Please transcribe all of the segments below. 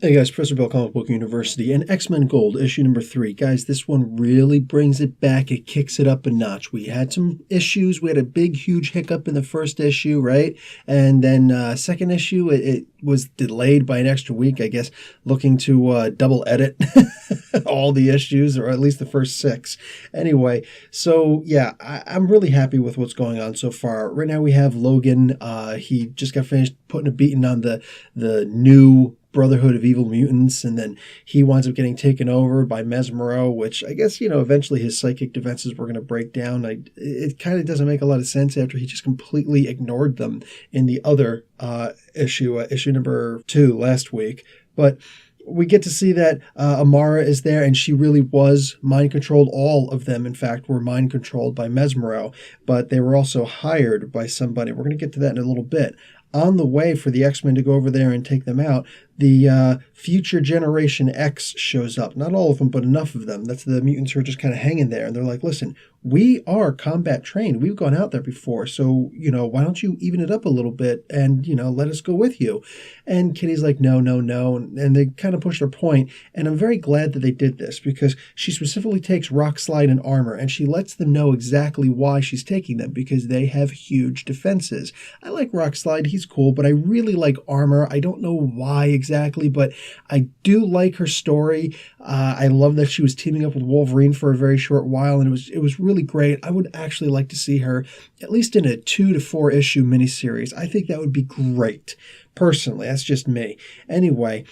Hey guys, Professor Bill, Comic Book University, and X-Men Gold, issue number 3. Guys, this one really brings it back. It kicks it up a notch. We had some issues. We had a big, huge hiccup in the first issue, right? And then second issue, it was delayed by an extra week, I guess, looking to double edit all the issues, or at least the first 6. Anyway, so yeah, I'm really happy with what's going on so far. Right now we have Logan. He just got finished putting a beating on the new Brotherhood of Evil Mutants, and then he winds up getting taken over by Mesmero, which I guess, eventually his psychic defenses were going to break down. It kind of doesn't make a lot of sense after he just completely ignored them in the other issue number 2 last week. But we get to see that Amara is there, and she really was mind-controlled. All of them, in fact, were mind-controlled by Mesmero, but they were also hired by somebody. We're going to get to that in a little bit. On the way for the X-Men to go over there and take them out, the future Generation X shows up. Not all of them, but enough of them. That's the mutants who are just kind of hanging there. And they're like, listen, we are combat trained. We've gone out there before. So, why don't you even it up a little bit and, let us go with you? And Kitty's like, no, no, no. And they kind of push their point. And I'm very glad that they did this because she specifically takes Rock Slide and Armor and she lets them know exactly why she's taking them because they have huge defenses. I like Rock Slide. He's cool, but I really like Armor. I don't know why exactly, but I do like her story. I love that she was teaming up with Wolverine for a very short while, and it was really great. I would actually like to see her at least in a 2 to 4 issue miniseries. I think that would be great. Personally, that's just me. Anyway,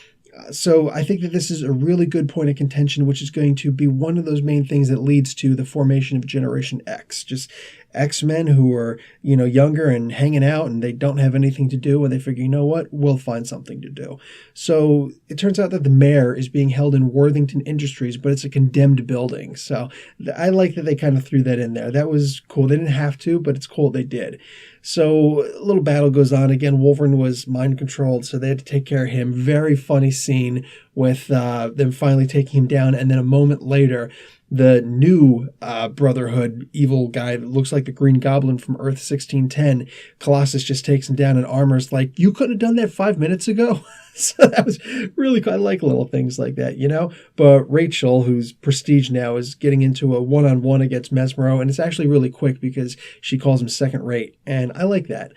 so I think that this is a really good point of contention, which is going to be one of those main things that leads to the formation of Generation X. Just X-Men who are, younger and hanging out and they don't have anything to do and they figure, you know what, we'll find something to do. So it turns out that the mayor is being held in Worthington Industries, but it's a condemned building. So I like that they kind of threw that in there. That was cool. They didn't have to, but it's cool they did. So a little battle goes on. Again, Wolverine was mind controlled, so they had to take care of him. Very funny scene with them finally taking him down. And then a moment later, the new Brotherhood evil guy that looks like the Green Goblin from Earth 1610, Colossus just takes him down and Armor's like, you couldn't have done that 5 minutes ago? So that was really cool. I like little things like that, But Rachel, who's Prestige now, is getting into a one-on-one against Mesmero, and it's actually really quick because she calls him second rate, and I like that.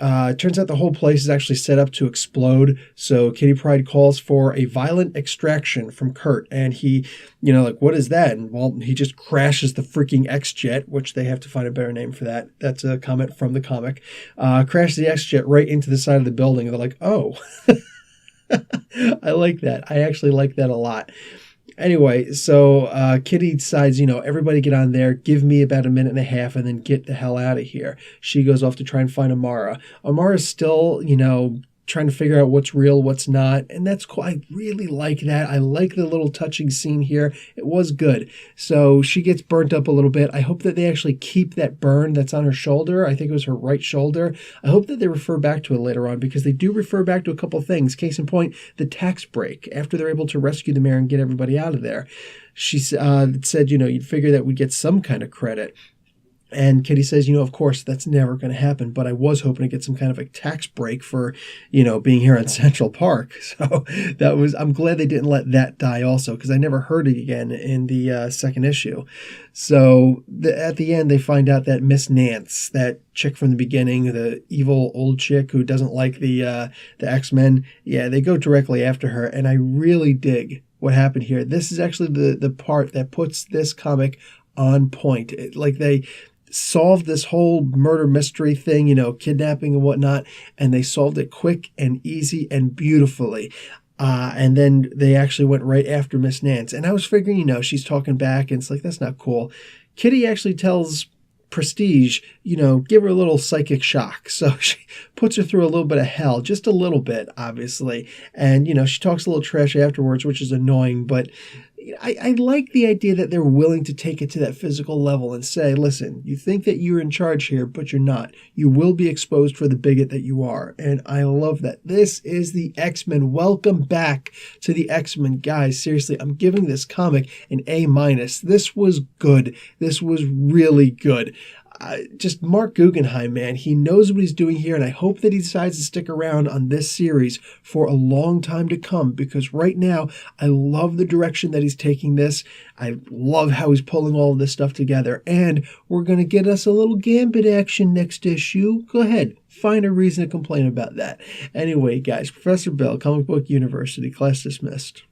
It turns out the whole place is actually set up to explode. So Kitty Pryde calls for a violent extraction from Kurt. And he, what is that? And well, he just crashes the freaking X-Jet, which they have to find a better name for that. That's a comment from the comic. Crashes the X-Jet right into the side of the building. And they're like, oh, I like that. I actually like that a lot. Anyway, so Kitty decides, everybody get on there, give me about a minute and a half, and then get the hell out of here. She goes off to try and find Amara. Amara's still, trying to figure out what's real, what's not, and that's cool. I really like that. I like the little touching scene here. It was good. So she gets burnt up a little bit. I hope that they actually keep that burn that's on her shoulder. I think it was her right shoulder. I hope that they refer back to it later on because they do refer back to a couple things. Case in point, the tax break after they're able to rescue the mayor and get everybody out of there. She said, you'd figure that we'd get some kind of credit. And Kitty says, of course, that's never going to happen, but I was hoping to get some kind of a tax break for, being here at Central Park. So I'm glad they didn't let that die also, because I never heard it again in the second issue. So at the end, they find out that Miss Nance, that chick from the beginning, the evil old chick who doesn't like the X-Men, they go directly after her. And I really dig what happened here. This is actually the part that puts this comic on point. They solved this whole murder mystery thing, kidnapping and whatnot, and they solved it quick and easy and beautifully. And then they actually went right after Miss Nance. And I was figuring, she's talking back, and it's like, that's not cool. Kitty actually tells Prestige, give her a little psychic shock. So she puts her through a little bit of hell, just a little bit, obviously. And, she talks a little trash afterwards, which is annoying, but I like the idea that they're willing to take it to that physical level and say, listen, you think that you're in charge here, but you're not. You will be exposed for the bigot that you are. And I love that. This is the X-Men. Welcome back to the X-Men. Guys, seriously, I'm giving this comic an A-. This was good. This was really good. just Mark Guggenheim, man, he knows what he's doing here, and I hope that he decides to stick around on this series for a long time to come, because right now, I love the direction that he's taking this. I love how he's pulling all of this stuff together, and we're going to get us a little Gambit action next issue. Go ahead, find a reason to complain about that. Anyway, guys, Professor Bell, Comic Book University, class dismissed.